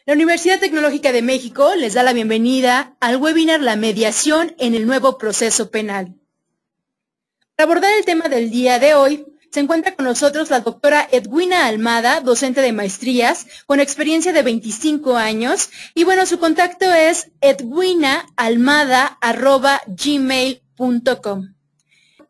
La Universidad Tecnológica de México les da la bienvenida al webinar La mediación en el nuevo proceso penal. Para abordar el tema del día de hoy, se encuentra con nosotros la doctora Edwina Almada, docente de maestrías, con experiencia de 25 años. Y bueno, su contacto es edwinaalmada@gmail.com.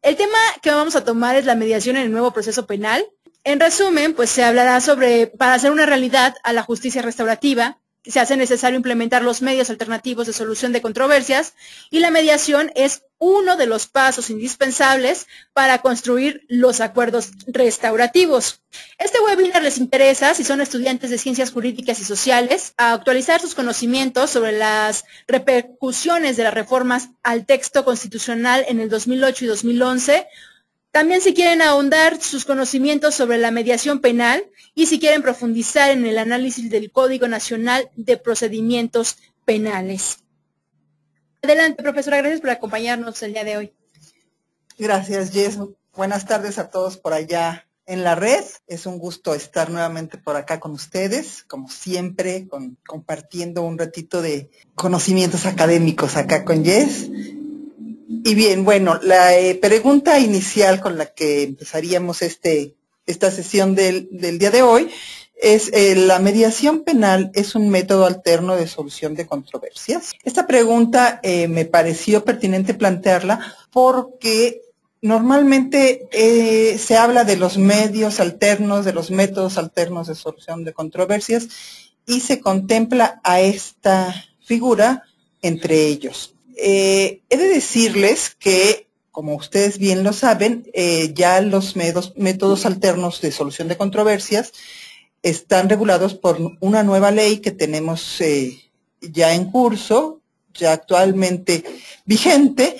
El tema que vamos a tomar es la mediación en el nuevo proceso penal. En resumen, pues se hablará sobre, para hacer una realidad a la justicia restaurativa, se hace necesario implementar los medios alternativos de solución de controversias y la mediación es uno de los pasos indispensables para construir los acuerdos restaurativos. Este webinar les interesa, si son estudiantes de Ciencias Jurídicas y Sociales, a actualizar sus conocimientos sobre las repercusiones de las reformas al texto constitucional en el 2008 y 2011, también si quieren ahondar sus conocimientos sobre la mediación penal y si quieren profundizar en el análisis del Código Nacional de Procedimientos Penales. Adelante, profesora, gracias por acompañarnos el día de hoy. Gracias, Jess. Buenas tardes a todos por allá en la red. Es un gusto estar nuevamente por acá con ustedes, como siempre, compartiendo un ratito de conocimientos académicos acá con Jess. Y bien, bueno, la pregunta inicial con la que empezaríamos esta sesión del día de hoy es, ¿la mediación penal es un método alterno de solución de controversias? Esta pregunta me pareció pertinente plantearla porque normalmente se habla de los medios alternos, de los métodos alternos de solución de controversias y se contempla a esta figura entre ellos. He de decirles que, como ustedes bien lo saben, ya los métodos alternos de solución de controversias están regulados por una nueva ley que tenemos ya en curso, ya actualmente vigente,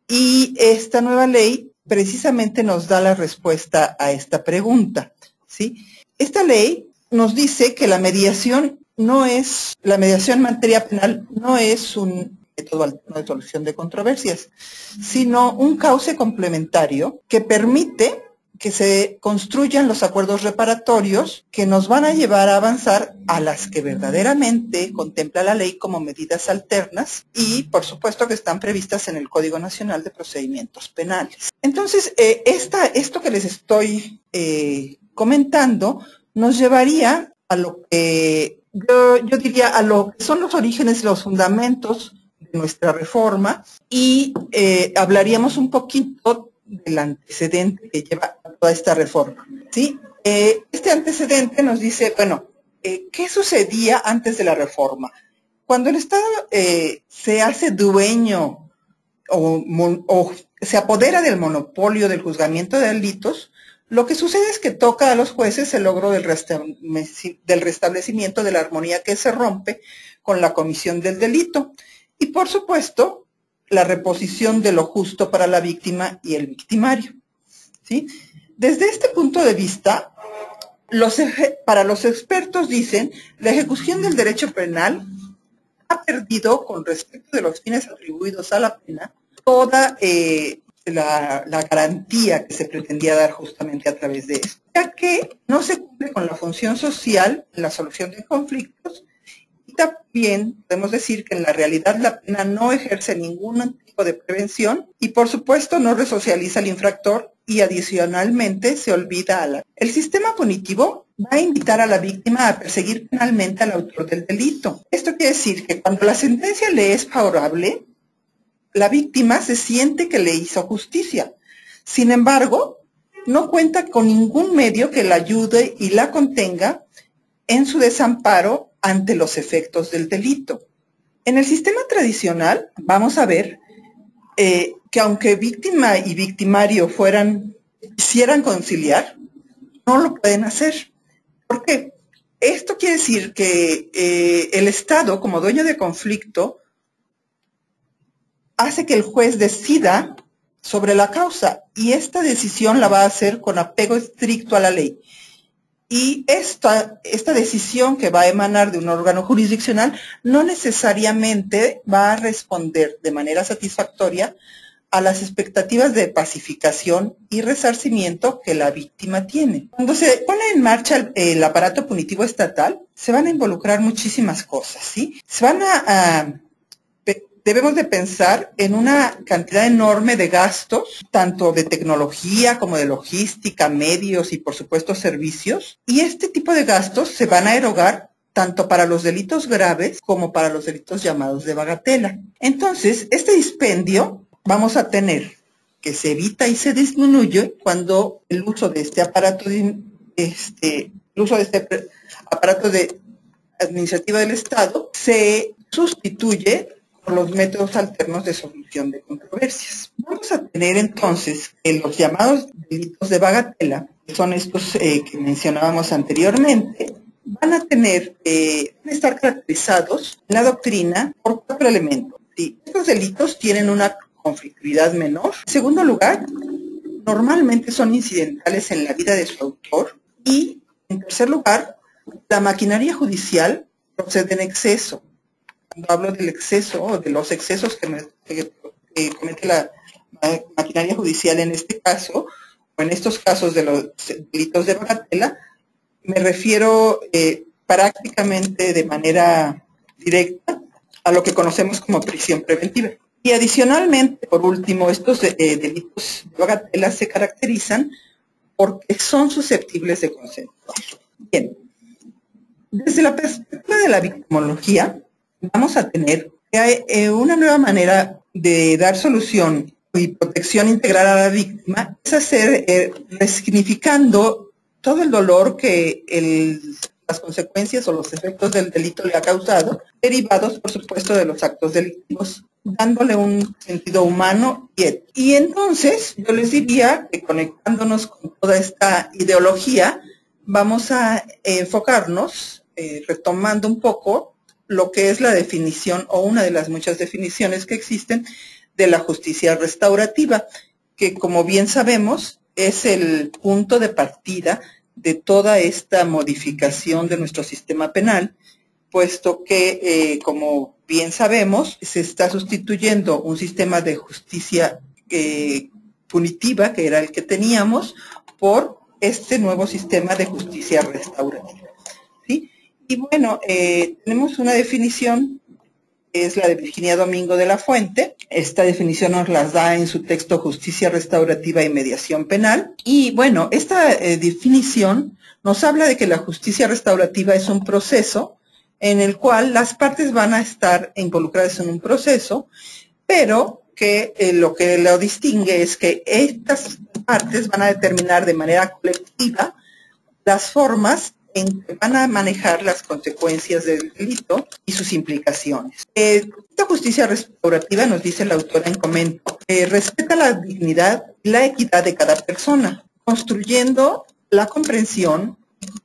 y esta nueva ley precisamente nos da la respuesta a esta pregunta, ¿sí? Esta ley nos dice que la mediación en materia penal no es un método alterno de solución de controversias, sino un cauce complementario que permite que se construyan los acuerdos reparatorios que nos van a llevar a avanzar a las que verdaderamente contempla la ley como medidas alternas y, por supuesto, que están previstas en el Código Nacional de Procedimientos Penales. Entonces, esto que les estoy comentando nos llevaría a lo que yo diría a lo que son los orígenes y los fundamentos de nuestra reforma y hablaríamos un poquito del antecedente que lleva a toda esta reforma, ¿sí? Este antecedente nos dice, bueno, ¿qué sucedía antes de la reforma? Cuando el Estado se hace dueño o se apodera del monopolio del juzgamiento de delitos, lo que sucede es que toca a los jueces el logro del restablecimiento de la armonía que se rompe con la comisión del delito. Y por supuesto, la reposición de lo justo para la víctima y el victimario, ¿sí? Desde este punto de vista, para los expertos dicen, la ejecución del derecho penal ha perdido con respecto de los fines atribuidos a la pena toda la garantía que se pretendía dar justamente a través de esto, ya que no se cumple con la función social en la solución de conflictos. También podemos decir que en la realidad la pena no ejerce ningún tipo de prevención y por supuesto no resocializa al infractor y adicionalmente se olvida El sistema punitivo va a invitar a la víctima a perseguir penalmente al autor del delito. Esto quiere decir que cuando la sentencia le es favorable, la víctima se siente que le hizo justicia. Sin embargo, no cuenta con ningún medio que la ayude y la contenga en su desamparo ante los efectos del delito. En el sistema tradicional vamos a ver que aunque víctima y victimario quisieran conciliar, no lo pueden hacer. ¿Por qué? Esto quiere decir que el Estado, como dueño de conflicto, hace que el juez decida sobre la causa y esta decisión la va a hacer con apego estricto a la ley. Y esta decisión que va a emanar de un órgano jurisdiccional no necesariamente va a responder de manera satisfactoria a las expectativas de pacificación y resarcimiento que la víctima tiene. Cuando se pone en marcha el aparato punitivo estatal, se van a involucrar muchísimas cosas, ¿sí? Debemos de pensar en una cantidad enorme de gastos, tanto de tecnología como de logística, medios y por supuesto servicios. Y este tipo de gastos se van a erogar tanto para los delitos graves como para los delitos llamados de bagatela. Entonces, este dispendio vamos a tener que se evita y se disminuye cuando el uso de este aparato administrativo del Estado se sustituye por los métodos alternos de solución de controversias. Vamos a tener entonces los llamados delitos de bagatela, que son estos que mencionábamos anteriormente, van a estar caracterizados en la doctrina por 4 elementos. ¿Sí? Estos delitos tienen una conflictividad menor. En segundo lugar, normalmente son incidentales en la vida de su autor. Y, en tercer lugar, la maquinaria judicial procede en exceso. Cuando hablo del exceso o de los excesos que comete la maquinaria judicial en este caso, o en estos casos de los delitos de bagatela, me refiero prácticamente de manera directa a lo que conocemos como prisión preventiva. Y adicionalmente, por último, estos delitos de bagatela se caracterizan porque son susceptibles de consensuar. Bien, desde la perspectiva de la victimología, vamos a tener una nueva manera de dar solución y protección integral a la víctima, es hacer resignificando todo el dolor que las consecuencias o los efectos del delito le ha causado, derivados, por supuesto, de los actos delictivos, dándole un sentido humano y ético. Y entonces, yo les diría que conectándonos con toda esta ideología, vamos a enfocarnos, retomando un poco lo que es la definición o una de las muchas definiciones que existen de la justicia restaurativa, que como bien sabemos es el punto de partida de toda esta modificación de nuestro sistema penal, puesto que, como bien sabemos, se está sustituyendo un sistema de justicia punitiva, que era el que teníamos, por este nuevo sistema de justicia restaurativa. ¿Sí? Y bueno, tenemos una definición, que es la de Virginia Domingo de la Fuente. Esta definición nos la da en su texto Justicia Restaurativa y Mediación Penal. Y bueno, esta definición nos habla de que la justicia restaurativa es un proceso en el cual las partes van a estar involucradas en un proceso, pero que lo que lo distingue es que estas partes van a determinar de manera colectiva las formas en que van a manejar las consecuencias del delito y sus implicaciones. Esta justicia restaurativa, nos dice la autora en comento, respeta la dignidad y la equidad de cada persona, construyendo la comprensión,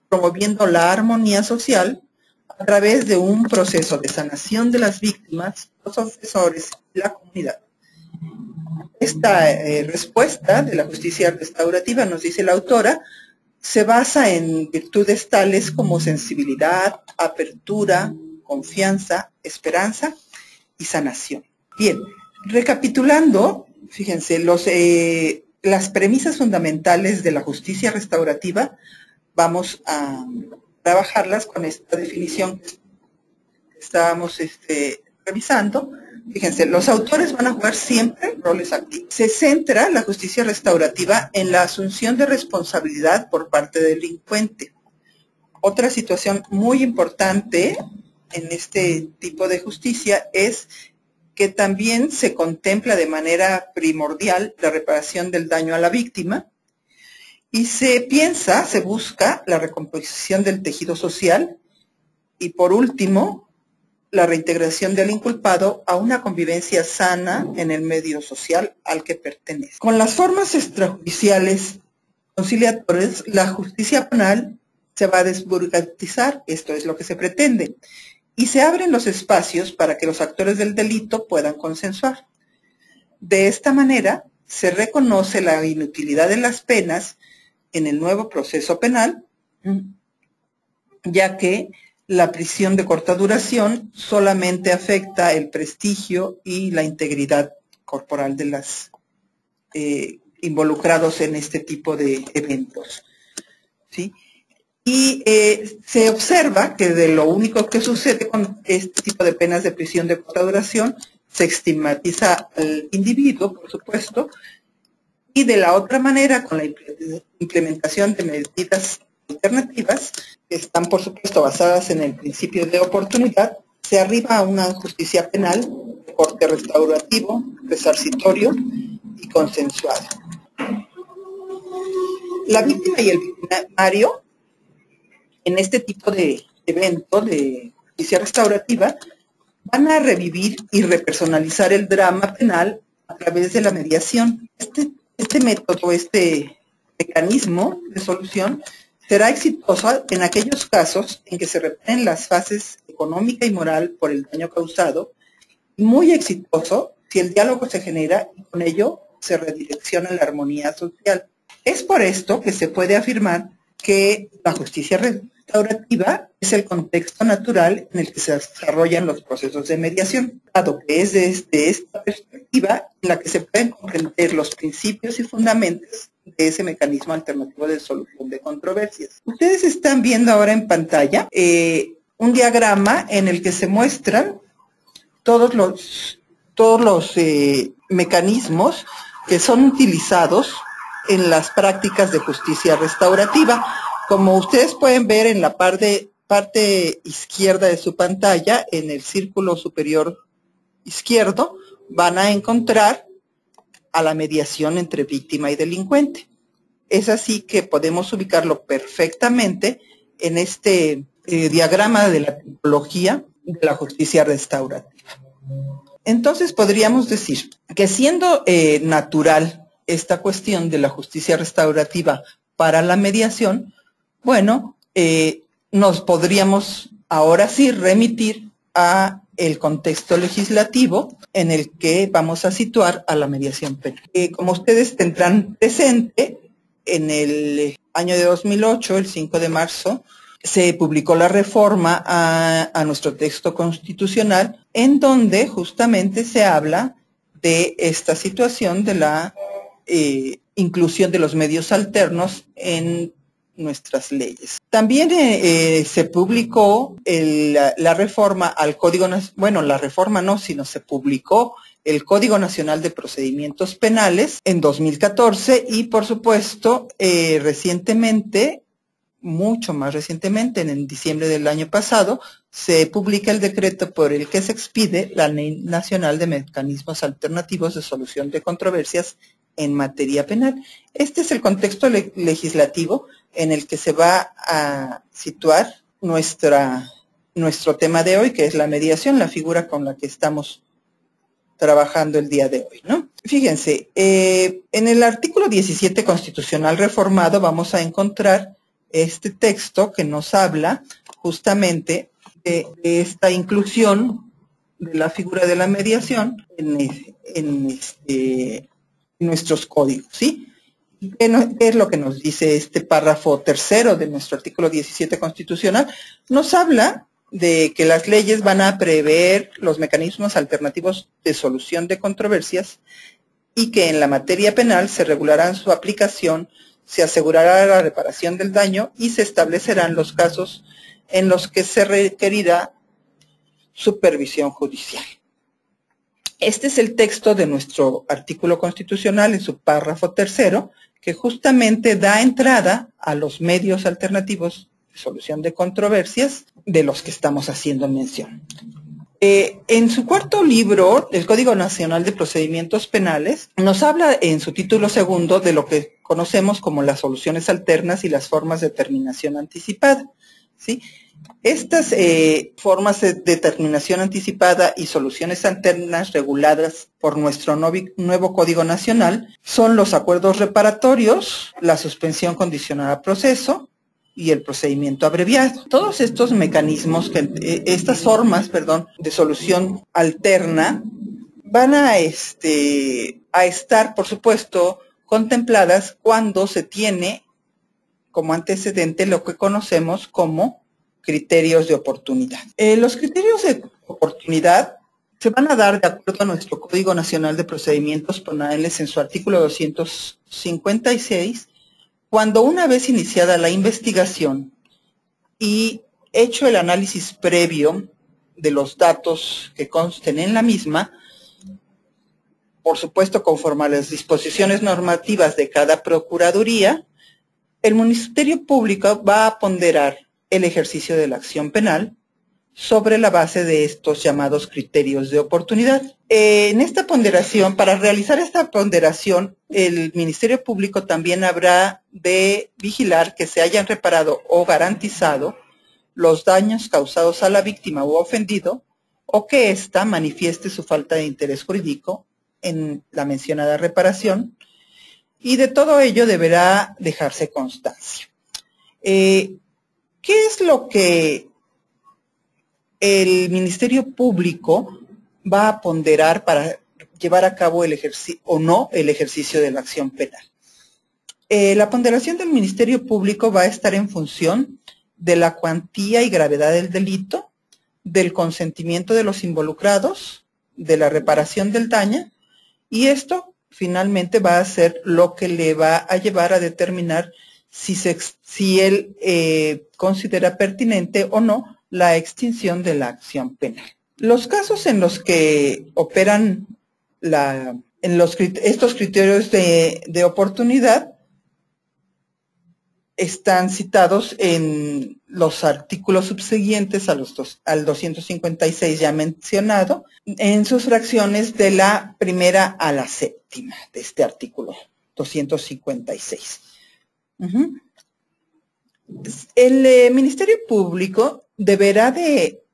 promoviendo la armonía social a través de un proceso de sanación de las víctimas, los ofensores y la comunidad. Esta respuesta de la justicia restaurativa, nos dice la autora, se basa en virtudes tales como sensibilidad, apertura, confianza, esperanza y sanación. Bien, recapitulando, fíjense, las premisas fundamentales de la justicia restaurativa, vamos a trabajarlas con esta definición que estábamos revisando. Fíjense, los autores van a jugar siempre roles activos. Se centra la justicia restaurativa en la asunción de responsabilidad por parte del delincuente. Otra situación muy importante en este tipo de justicia es que también se contempla de manera primordial la reparación del daño a la víctima y se busca la recomposición del tejido social y por último, la reintegración del inculpado a una convivencia sana en el medio social al que pertenece. Con las formas extrajudiciales conciliatorias, la justicia penal se va a desburocratizar, esto es lo que se pretende, y se abren los espacios para que los actores del delito puedan consensuar. De esta manera, se reconoce la inutilidad de las penas en el nuevo proceso penal, ya que la prisión de corta duración solamente afecta el prestigio y la integridad corporal de las involucrados en este tipo de eventos, ¿sí? Y se observa que de lo único que sucede con este tipo de penas de prisión de corta duración, se estigmatiza al individuo, por supuesto, y de la otra manera, con la implementación de medidas alternativas, que están, por supuesto, basadas en el principio de oportunidad, se arriba a una justicia penal de corte restaurativo, resarcitorio y consensuado. La víctima y el victimario, en este tipo de evento de justicia restaurativa, van a revivir y repersonalizar el drama penal a través de la mediación. Este método, este mecanismo de solución, será exitoso en aquellos casos en que se repelen las fases económica y moral por el daño causado, y muy exitoso si el diálogo se genera y con ello se redirecciona la armonía social. Es por esto que se puede afirmar que la justicia restaurativa es el contexto natural en el que se desarrollan los procesos de mediación, dado que es desde esta perspectiva en la que se pueden comprender los principios y fundamentos de ese mecanismo alternativo de solución de controversias. Ustedes están viendo ahora en pantalla un diagrama en el que se muestran todos los mecanismos que son utilizados en las prácticas de justicia restaurativa. Como ustedes pueden ver en la parte izquierda de su pantalla, en el círculo superior izquierdo, van a encontrar a la mediación entre víctima y delincuente. Es así que podemos ubicarlo perfectamente en este diagrama de la tipología de la justicia restaurativa. Entonces podríamos decir que siendo natural esta cuestión de la justicia restaurativa para la mediación, bueno, nos podríamos ahora sí remitir a el contexto legislativo en el que vamos a situar a la mediación penal. Como ustedes tendrán presente, en el año de 2008, el 5 de marzo, se publicó la reforma a nuestro texto constitucional, en donde justamente se habla de esta situación de la inclusión de los medios alternos en nuestras leyes. También se publicó la reforma al Código Nacional, bueno, la reforma no, sino se publicó el Código Nacional de Procedimientos Penales en 2014 y, por supuesto, recientemente, mucho más recientemente, en diciembre del año pasado, se publica el decreto por el que se expide la Ley Nacional de Mecanismos Alternativos de Solución de Controversias en materia penal. Este es el contexto legislativo en el que se va a situar nuestro tema de hoy, que es la mediación, la figura con la que estamos trabajando el día de hoy, ¿no? Fíjense, en el artículo 17 constitucional reformado vamos a encontrar este texto que nos habla justamente de esta inclusión de la figura de la mediación en nuestros códigos, ¿sí? ¿Qué es lo que nos dice este párrafo tercero de nuestro artículo 17 constitucional? Nos habla de que las leyes van a prever los mecanismos alternativos de solución de controversias y que en la materia penal se regularán su aplicación, se asegurará la reparación del daño y se establecerán los casos en los que se requerirá supervisión judicial. Este es el texto de nuestro artículo constitucional en su párrafo tercero, que justamente da entrada a los medios alternativos de solución de controversias de los que estamos haciendo mención. En su cuarto libro, el Código Nacional de Procedimientos Penales, nos habla en su título segundo de lo que conocemos como las soluciones alternas y las formas de terminación anticipada, ¿sí? Estas formas de determinación anticipada y soluciones alternas reguladas por nuestro nuevo Código Nacional son los acuerdos reparatorios, la suspensión condicional a proceso y el procedimiento abreviado. Todos estos mecanismos, estas formas, de solución alterna van a estar, por supuesto, contempladas cuando se tiene como antecedente lo que conocemos como criterios de oportunidad. Los criterios de oportunidad se van a dar de acuerdo a nuestro Código Nacional de Procedimientos Penales en su artículo 256, cuando una vez iniciada la investigación y hecho el análisis previo de los datos que consten en la misma, por supuesto conforme a las disposiciones normativas de cada procuraduría, el Ministerio Público va a ponderar el ejercicio de la acción penal sobre la base de estos llamados criterios de oportunidad. En esta ponderación, para realizar esta ponderación, el Ministerio Público también habrá de vigilar que se hayan reparado o garantizado los daños causados a la víctima o ofendido, o que ésta manifieste su falta de interés jurídico en la mencionada reparación, y de todo ello deberá dejarse constancia. ¿Qué es lo que el Ministerio Público va a ponderar para llevar a cabo el ejercicio o no el ejercicio de la acción penal? La ponderación del Ministerio Público va a estar en función de la cuantía y gravedad del delito, del consentimiento de los involucrados, de la reparación del daño, y esto finalmente va a ser lo que le va a llevar a determinar si él considera pertinente o no la extinción de la acción penal. Los casos en los que operan estos criterios de oportunidad están citados en los artículos subsiguientes al 256 ya mencionado, en sus fracciones de la primera a la séptima de este artículo 256. El Ministerio Público deberá de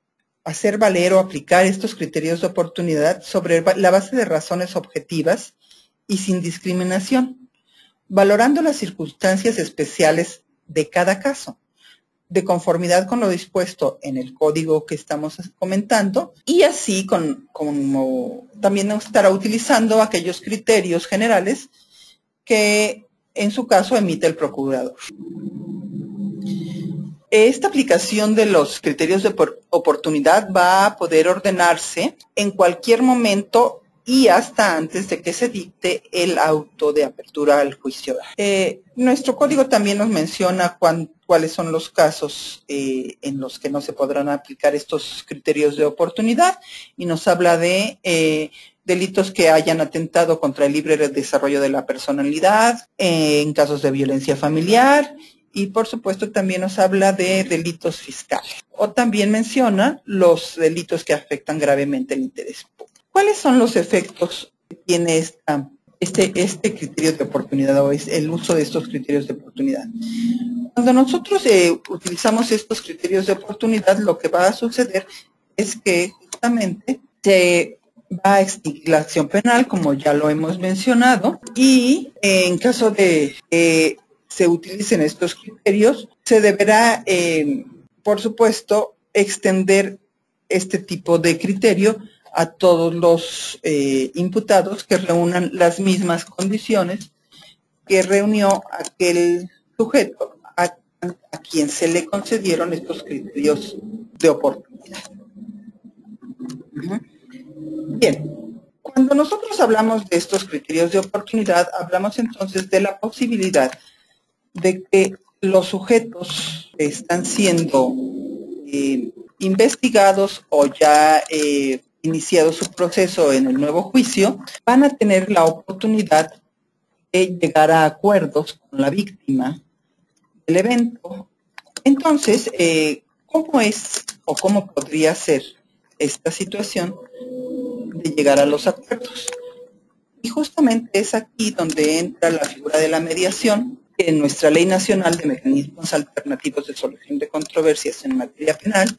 hacer valer o aplicar estos criterios de oportunidad sobre la base de razones objetivas y sin discriminación, valorando las circunstancias especiales de cada caso, de conformidad con lo dispuesto en el código que estamos comentando, y así como también estará utilizando aquellos criterios generales que en su caso emite el procurador. Esta aplicación de los criterios de oportunidad va a poder ordenarse en cualquier momento y hasta antes de que se dicte el auto de apertura al juicio. Nuestro código también nos menciona cuáles son los casos en los que no se podrán aplicar estos criterios de oportunidad, y nos habla de delitos que hayan atentado contra el libre desarrollo de la personalidad, en casos de violencia familiar, y por supuesto también nos habla de delitos fiscales. O también menciona los delitos que afectan gravemente el interés público. ¿Cuáles son los efectos que tiene este criterio de oportunidad o el uso de estos criterios de oportunidad? Cuando nosotros utilizamos estos criterios de oportunidad, lo que va a suceder es que justamente se va a extinguir la acción penal, como ya lo hemos mencionado, y en caso de que se utilicen estos criterios, se deberá, por supuesto, extender este tipo de criterio a todos los imputados que reúnan las mismas condiciones que reunió aquel sujeto a quien se le concedieron estos criterios de oportunidad. Bien, cuando nosotros hablamos de estos criterios de oportunidad, hablamos entonces de la posibilidad de que los sujetos que están siendo investigados o ya iniciado su proceso en el nuevo juicio, van a tener la oportunidad de llegar a acuerdos con la víctima del evento. Entonces, ¿cómo es o cómo podría ser esta situación de llegar a los acuerdos? Y justamente es aquí donde entra la figura de la mediación, que en nuestra Ley Nacional de Mecanismos Alternativos de Solución de Controversias en Materia Penal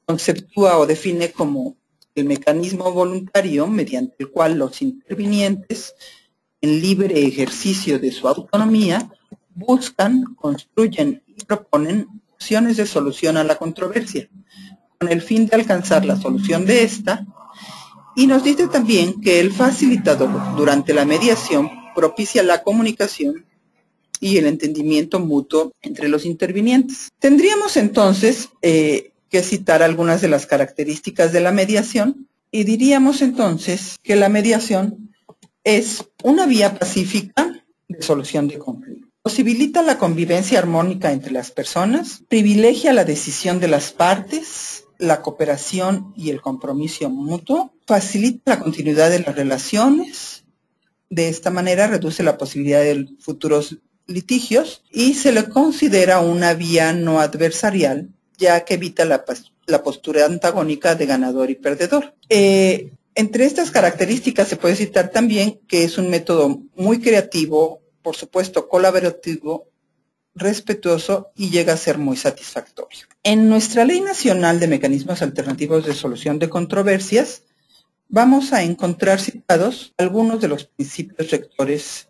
conceptúa o define como el mecanismo voluntario mediante el cual los intervinientes, en libre ejercicio de su autonomía, buscan, construyen y proponen opciones de solución a la controversia, con el fin de alcanzar la solución de esta. Y nos dice también que el facilitador durante la mediación propicia la comunicación y el entendimiento mutuo entre los intervinientes. Tendríamos entonces que citar algunas de las características de la mediación, Y diríamos entonces que la mediación es una vía pacífica de solución de conflictos. Posibilita la convivencia armónica entre las personas, privilegia la decisión de las partes, la cooperación y el compromiso mutuo, facilita la continuidad de las relaciones, de esta manera reduce la posibilidad de futuros litigios y se le considera una vía no adversarial, ya que evita la postura antagónica de ganador y perdedor. Entre estas características se puede citar también que es un método muy creativo, por supuesto colaborativo, respetuoso y llega a ser muy satisfactorio. En nuestra Ley Nacional de Mecanismos Alternativos de Solución de Controversias, vamos a encontrar citados algunos de los principios rectores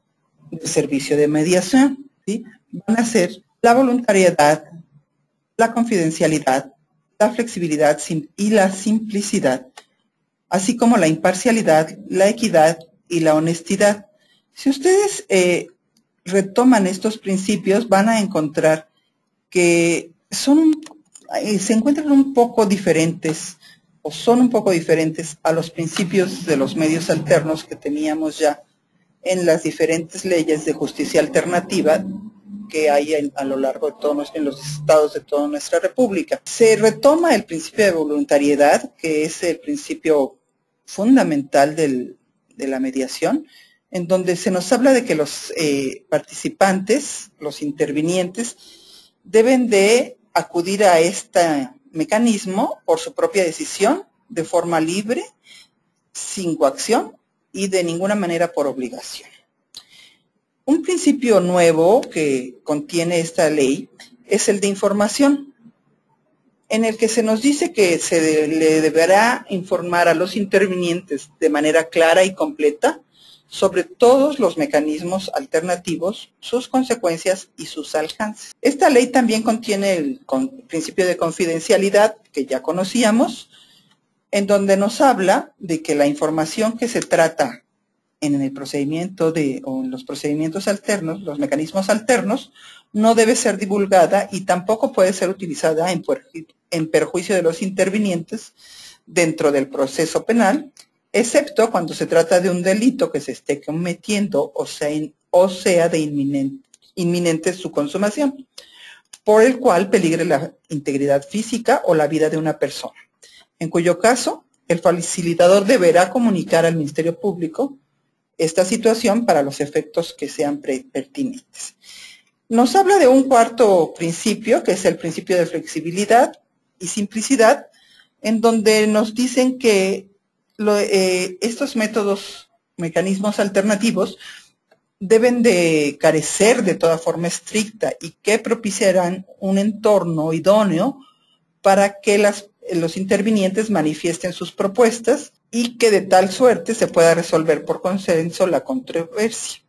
del servicio de mediación, ¿sí? Van a ser la voluntariedad, la confidencialidad, la flexibilidad y la simplicidad, así como la imparcialidad, la equidad y la honestidad. Si ustedes retoman estos principios, van a encontrar que se encuentran un poco diferentes, o son un poco diferentes a los principios de los medios alternos que teníamos ya en las diferentes leyes de justicia alternativa que hay a lo largo de en los estados de toda nuestra república. Se retoma el principio de voluntariedad, que es el principio fundamental de la mediación, en donde se nos habla de que los participantes, los intervinientes, deben de acudir a este mecanismo por su propia decisión, de forma libre, sin coacción y de ninguna manera por obligación. Un principio nuevo que contiene esta ley es el de información, en el que se nos dice que se le deberá informar a los intervinientes de manera clara y completa sobre todos los mecanismos alternativos, sus consecuencias y sus alcances. Esta ley también contiene el principio de confidencialidad que ya conocíamos, en donde nos habla de que la información que se trata en el procedimiento o en los procedimientos alternos, los mecanismos alternos, no debe ser divulgada y tampoco puede ser utilizada en perjuicio de los intervinientes dentro del proceso penal, excepto cuando se trata de un delito que se esté cometiendo o sea de inminente su consumación, por el cual peligre la integridad física o la vida de una persona, en cuyo caso el facilitador deberá comunicar al Ministerio Público esta situación para los efectos que sean pertinentes. Nos habla de un cuarto principio, que es el principio de flexibilidad y simplicidad, en donde nos dicen que estos mecanismos alternativos deben de carecer de toda forma estricta y que propiciarán un entorno idóneo para que los intervinientes manifiesten sus propuestas y que de tal suerte se pueda resolver por consenso la controversia.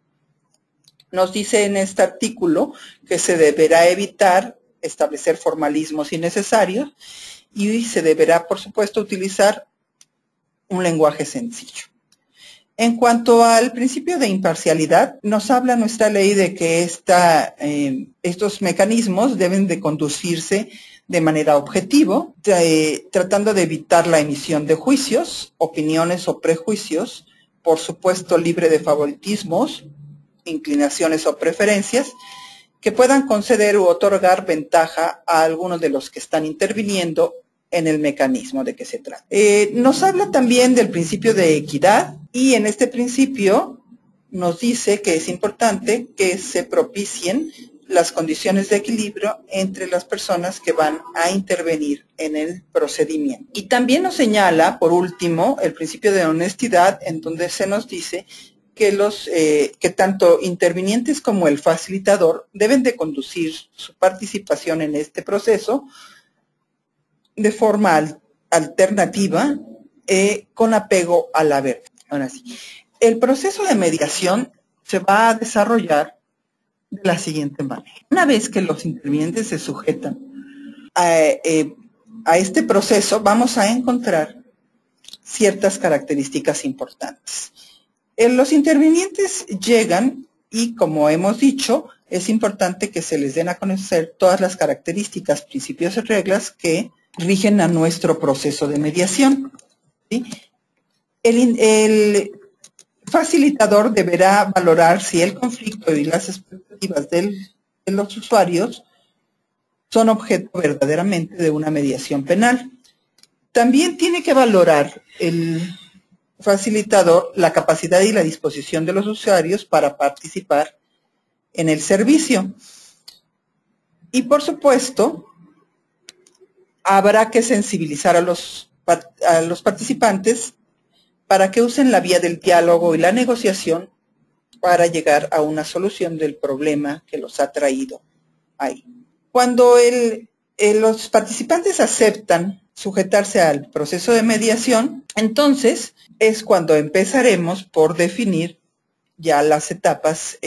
Nos dice en este artículo que se deberá evitar establecer formalismos innecesarios y se deberá, por supuesto, utilizar un lenguaje sencillo. En cuanto al principio de imparcialidad, nos habla nuestra ley de que estos mecanismos deben de conducirse de manera objetiva, tratando de evitar la emisión de juicios, opiniones o prejuicios, por supuesto libre de favoritismos, inclinaciones o preferencias, que puedan conceder u otorgar ventaja a algunos de los que están interviniendo en el mecanismo de que se trata. Nos habla también del principio de equidad y en este principio nos dice que es importante que se propicien las condiciones de equilibrio entre las personas que van a intervenir en el procedimiento. Y también nos señala, por último, el principio de honestidad, en donde se nos dice que que tanto intervinientes como el facilitador deben de conducir su participación en este proceso de forma alternativa, con apego a la verdad. Ahora sí, el proceso de mediación se va a desarrollar de la siguiente manera. Una vez que los intervinientes se sujetan a este proceso, vamos a encontrar ciertas características importantes. Los intervinientes llegan y, como hemos dicho, es importante que se les den a conocer todas las características, principios y reglas que rigen a nuestro proceso de mediación, ¿sí? El facilitador deberá valorar si el conflicto y las expectativas de los usuarios son objeto verdaderamente de una mediación penal. También tiene que valorar el facilitador la capacidad y la disposición de los usuarios para participar en el servicio. Y por supuesto, habrá que sensibilizar a los participantes para que usen la vía del diálogo y la negociación para llegar a una solución del problema que los ha traído ahí. Cuando los participantes aceptan sujetarse al proceso de mediación, entonces es cuando empezaremos por definir ya las etapas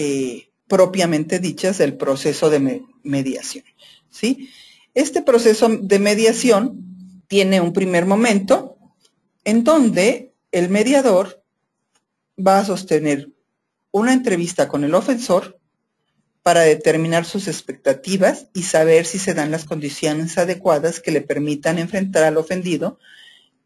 propiamente dichas del proceso de mediación, ¿sí? Este proceso de mediación tiene un primer momento en donde el mediador va a sostener una entrevista con el ofensor para determinar sus expectativas y saber si se dan las condiciones adecuadas que le permitan enfrentar al ofendido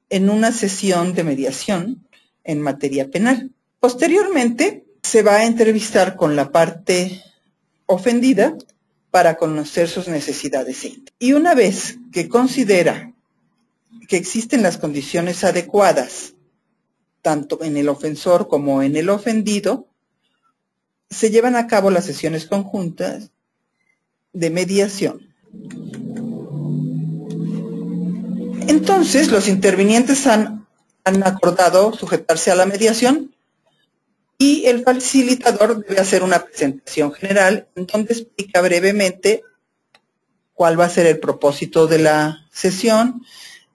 en una sesión de mediación en materia penal. Posteriormente, se va a entrevistar con la parte ofendida para conocer sus necesidades. Y una vez que considera que existen las condiciones adecuadas, tanto en el ofensor como en el ofendido, se llevan a cabo las sesiones conjuntas de mediación. Entonces, los intervinientes han acordado sujetarse a la mediación y el facilitador debe hacer una presentación general en donde explica brevemente cuál va a ser el propósito de la sesión,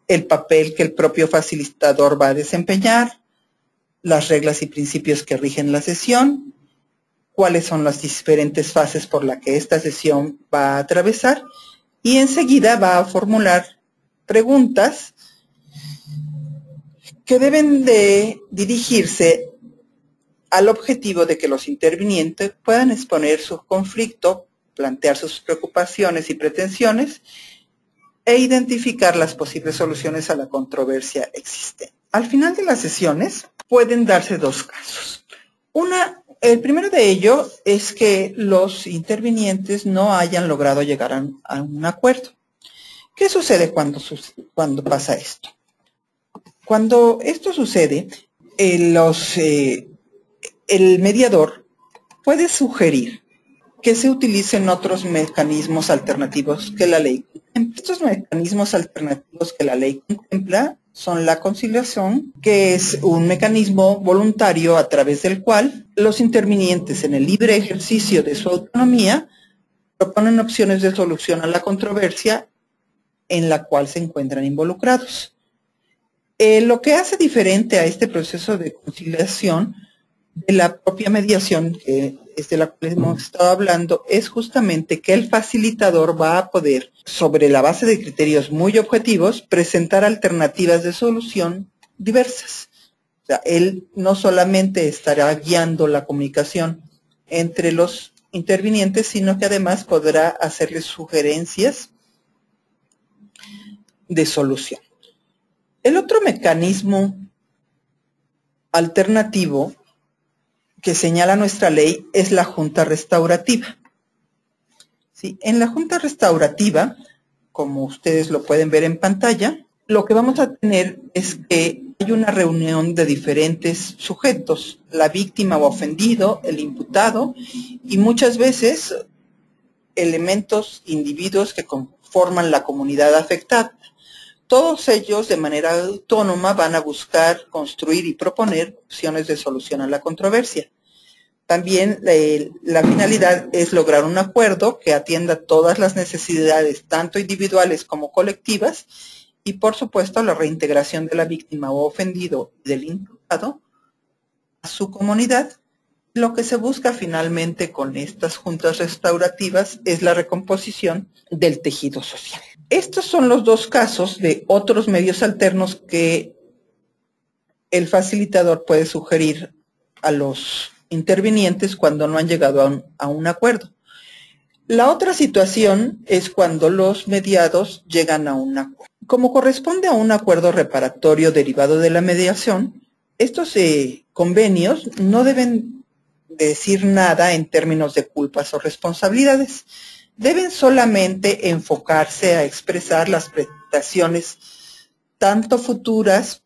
el papel que el propio facilitador va a desempeñar, las reglas y principios que rigen la sesión, cuáles son las diferentes fases por las que esta sesión va a atravesar y enseguida va a formular preguntas que deben de dirigirse al objetivo de que los intervinientes puedan exponer su conflicto, plantear sus preocupaciones y pretensiones e identificar las posibles soluciones a la controversia existente. Al final de las sesiones pueden darse dos casos. El primero de ellos es que los intervinientes no hayan logrado llegar a un acuerdo. ¿Qué sucede cuando pasa esto? Cuando esto sucede, el mediador puede sugerir que se utilicen otros mecanismos alternativos que la ley contempla. Estos mecanismos alternativos que la ley contempla son la conciliación, que es un mecanismo voluntario a través del cual los intervinientes en el libre ejercicio de su autonomía proponen opciones de solución a la controversia en la cual se encuentran involucrados. Lo que hace diferente a este proceso de conciliación de la propia mediación, que es de la cual hemos estado hablando, es justamente que el facilitador va a poder, sobre la base de criterios muy objetivos, presentar alternativas de solución diversas. O sea, él no solamente estará guiando la comunicación entre los intervinientes, sino que además podrá hacerles sugerencias de solución. El otro mecanismo alternativo que señala nuestra ley es la junta restaurativa. ¿Sí? En la junta restaurativa, como ustedes lo pueden ver en pantalla, lo que vamos a tener es que hay una reunión de diferentes sujetos, la víctima o ofendido, el imputado, y muchas veces elementos, individuos que conforman la comunidad afectada. Todos ellos, de manera autónoma, van a buscar, construir y proponer opciones de solución a la controversia. También la finalidad es lograr un acuerdo que atienda todas las necesidades, tanto individuales como colectivas, y por supuesto la reintegración de la víctima o ofendido y del imputado a su comunidad. Lo que se busca finalmente con estas juntas restaurativas es la recomposición del tejido social. Estos son los dos casos de otros medios alternos que el facilitador puede sugerir a los intervinientes cuando no han llegado a un acuerdo. La otra situación es cuando los mediados llegan a un acuerdo. Como corresponde a un acuerdo reparatorio derivado de la mediación, Estos convenios no deben decir nada en términos de culpas o responsabilidades. Deben solamente enfocarse a expresar las prestaciones tanto futuras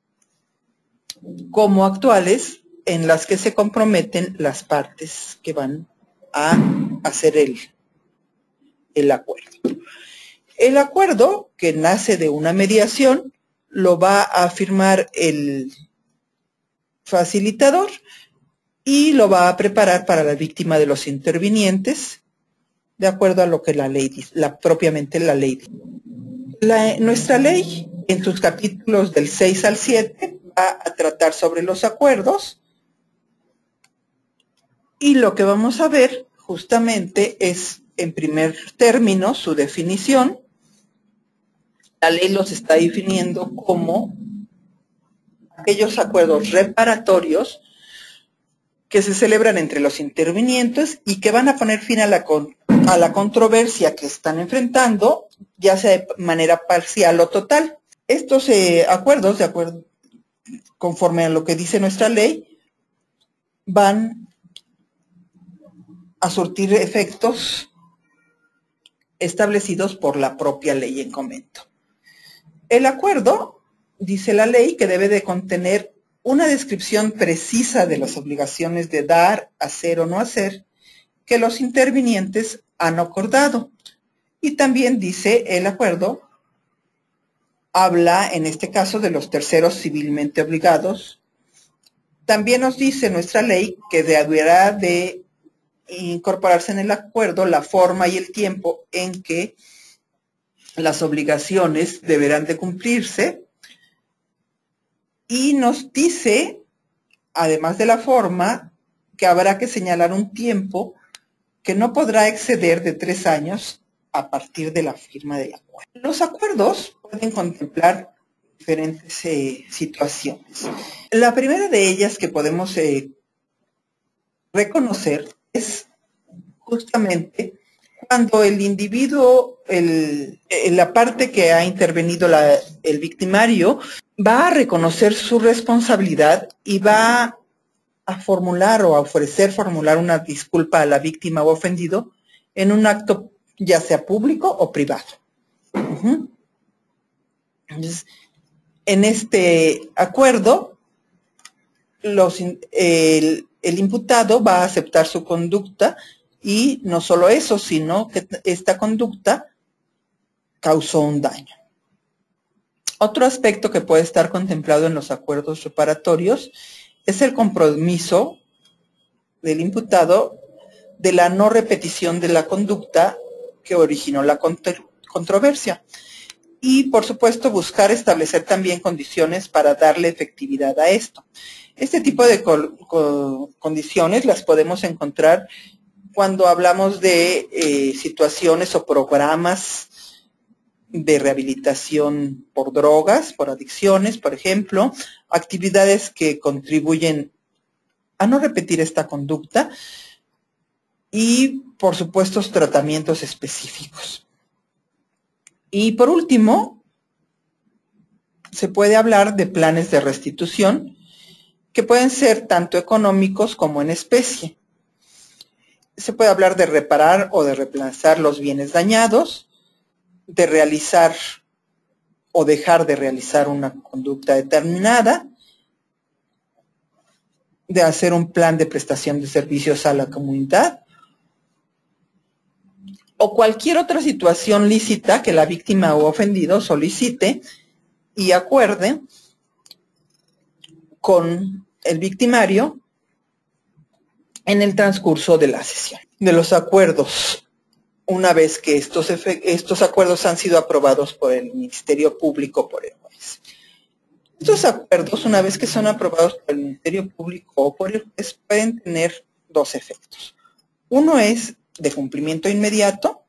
como actuales en las que se comprometen las partes que van a hacer el acuerdo. El acuerdo, que nace de una mediación, lo va a firmar el facilitador y lo va a preparar para la víctima de los intervinientes, de acuerdo a lo que la ley dice, propiamente la ley dice. Nuestra ley, en sus capítulos del 6 al 7, va a tratar sobre los acuerdos, y lo que vamos a ver justamente es, en primer término, su definición. La ley los está definiendo como aquellos acuerdos reparatorios que se celebran entre los intervinientes y que van a poner fin a la controversia que están enfrentando, ya sea de manera parcial o total. Estos acuerdos, conforme a lo que dice nuestra ley, van a surtir efectos establecidos por la propia ley en comento. El acuerdo, dice la ley, que debe de contener una descripción precisa de las obligaciones de dar, hacer o no hacer que los intervinientes han acordado. Y también dice el acuerdo, habla en este caso de los terceros civilmente obligados. También nos dice nuestra ley que deberá de incorporarse en el acuerdo la forma y el tiempo en que las obligaciones deberán de cumplirse, y nos dice, además de la forma, que habrá que señalar un tiempo que no podrá exceder de 3 años a partir de la firma del acuerdo. Los acuerdos pueden contemplar diferentes situaciones. La primera de ellas que podemos reconocer es justamente cuando el individuo, la parte que ha intervenido el victimario, va a reconocer su responsabilidad y va a formular o a ofrecer formular una disculpa a la víctima o ofendido en un acto ya sea público o privado. Entonces, en este acuerdo, el imputado va a aceptar su conducta, y no solo eso, sino que esta conducta causó un daño. Otro aspecto que puede estar contemplado en los acuerdos reparatorios es el compromiso del imputado de la no repetición de la conducta que originó la controversia. Y, por supuesto, buscar establecer también condiciones para darle efectividad a esto. Este tipo de condiciones las podemos encontrar cuando hablamos de situaciones o programas de rehabilitación por drogas, por adicciones, por ejemplo, actividades que contribuyen a no repetir esta conducta y, por supuesto, tratamientos específicos. Y, por último, se puede hablar de planes de restitución que pueden ser tanto económicos como en especie. Se puede hablar de reparar o de reemplazar los bienes dañados, de realizar o dejar de realizar una conducta determinada, de hacer un plan de prestación de servicios a la comunidad, o cualquier otra situación lícita que la víctima o ofendido solicite y acuerde con el victimario en el transcurso de la sesión. De los acuerdos, una vez que estos acuerdos han sido aprobados por el Ministerio Público, por el juez. Estos acuerdos, una vez que son aprobados por el Ministerio Público o por el juez, pueden tener dos efectos. Uno es de cumplimiento inmediato,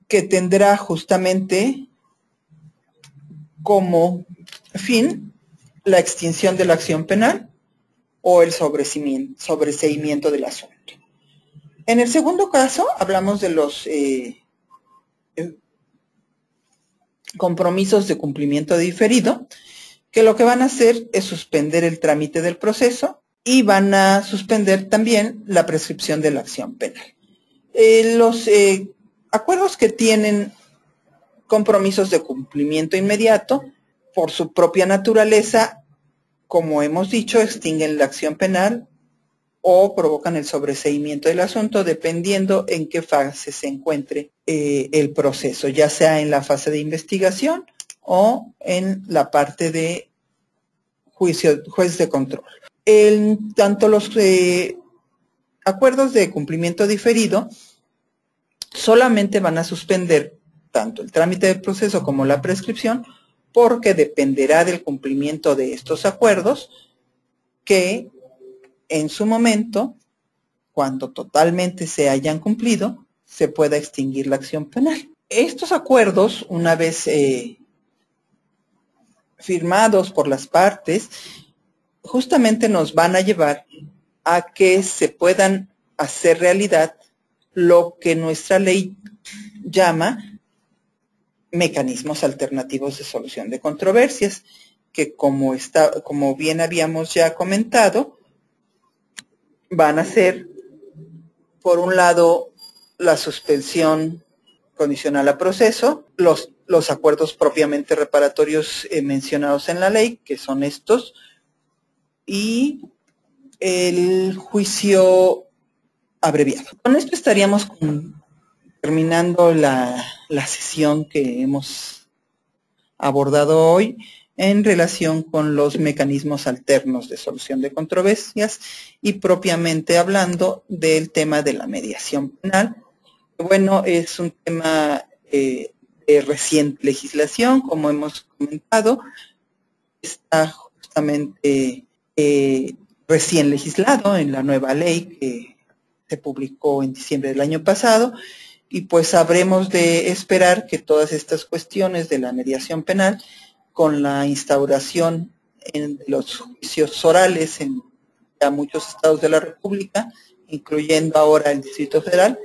que tendrá justamente como fin la extinción de la acción penal o el sobreseimiento del asunto. En el segundo caso, hablamos de los compromisos de cumplimiento diferido, que lo que van a hacer es suspender el trámite del proceso y van a suspender también la prescripción de la acción penal. Los acuerdos que tienen compromisos de cumplimiento inmediato, por su propia naturaleza, como hemos dicho, extinguen la acción penal o provocan el sobreseimiento del asunto, dependiendo en qué fase se encuentre el proceso, ya sea en la fase de investigación o en la parte de juez de control. Tanto los acuerdos de cumplimiento diferido solamente van a suspender tanto el trámite del proceso como la prescripción, porque dependerá del cumplimiento de estos acuerdos que en su momento, cuando totalmente se hayan cumplido, se pueda extinguir la acción penal. Estos acuerdos, una vez firmados por las partes, justamente nos van a llevar a que se puedan hacer realidad lo que nuestra ley llama mecanismos alternativos de solución de controversias, que como bien habíamos ya comentado, van a ser, por un lado, la suspensión condicional a proceso, los acuerdos propiamente reparatorios mencionados en la ley, que son estos, y el juicio abreviado. Con esto estaríamos terminando la sesión que hemos abordado hoy en relación con los mecanismos alternos de solución de controversias y propiamente hablando del tema de la mediación penal. Bueno, es un tema de reciente legislación, como hemos comentado, está justamente recién legislado en la nueva ley que se publicó en diciembre del año pasado, y pues habremos de esperar que todas estas cuestiones de la mediación penal, con la instauración en los juicios orales en ya muchos estados de la República, incluyendo ahora el Distrito Federal,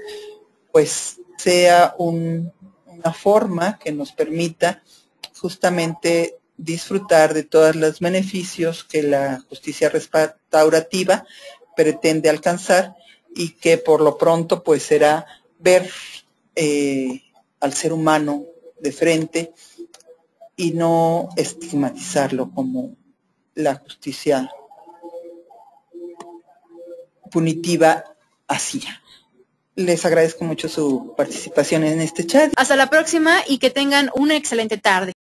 pues sea una forma que nos permita justamente disfrutar de todos los beneficios que la justicia restaurativa pretende alcanzar, y que por lo pronto pues será ver al ser humano de frente y no estigmatizarlo como la justicia punitiva hacía. Les agradezco mucho su participación en este chat. Hasta la próxima y que tengan una excelente tarde.